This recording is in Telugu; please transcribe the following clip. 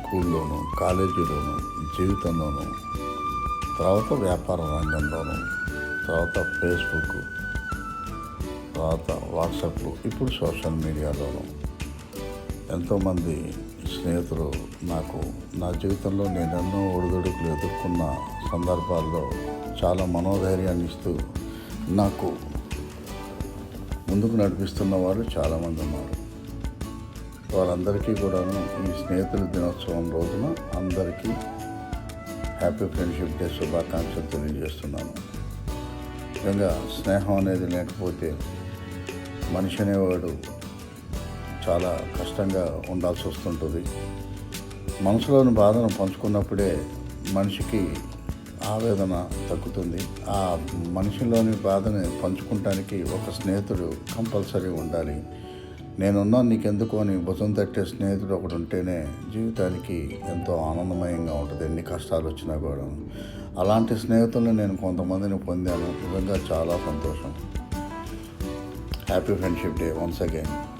స్కూల్లోనూ, కాలేజీలోనూ, జీవితంలోనూ, తర్వాత వ్యాపార రంగంలోనూ, తర్వాత ఫేస్బుక్, తర్వాత వాట్సాప్లు, ఇప్పుడు సోషల్ మీడియాలోనూ ఎంతోమంది స్నేహితులు నాకు నా జీవితంలో నేను ఎన్నో ఒడిదుడుకులు ఎదుర్కొన్న సందర్భాల్లో చాలా మనోధైర్యాన్ని ఇస్తూ నాకు ముందుకు నడిపిస్తున్న వాళ్ళు చాలామంది ఉన్నారు. వాళ్ళందరికీ కూడాను ఈ స్నేహితుల దినోత్సవం రోజున అందరికీ హ్యాపీ ఫ్రెండ్షిప్ డే శుభాకాంక్షలు తెలియజేస్తున్నాను. నిజంగా స్నేహం అనేది లేకపోతే మనిషి అనేవాడు చాలా కష్టంగా ఉండాల్సి వస్తుంటుంది. మనసులోని బాధను పంచుకున్నప్పుడే మనిషికి ఆవేదన తగ్గుతుంది. ఆ మనిషిలోని బాధని పంచుకుంటానికి ఒక స్నేహితుడు కంపల్సరీ ఉండాలి. నేనున్నా నీకెందుకు అని భుజం తట్టే స్నేహితుడు ఒకడు ఉంటేనే జీవితానికి ఎంతో ఆనందమయంగా ఉంటుంది, ఎన్ని కష్టాలు వచ్చినా కూడా. అలాంటి స్నేహితుల్ని నేను కొంతమందిని పొందాను. నిజంగా చాలా సంతోషం. Happy friendship day once again.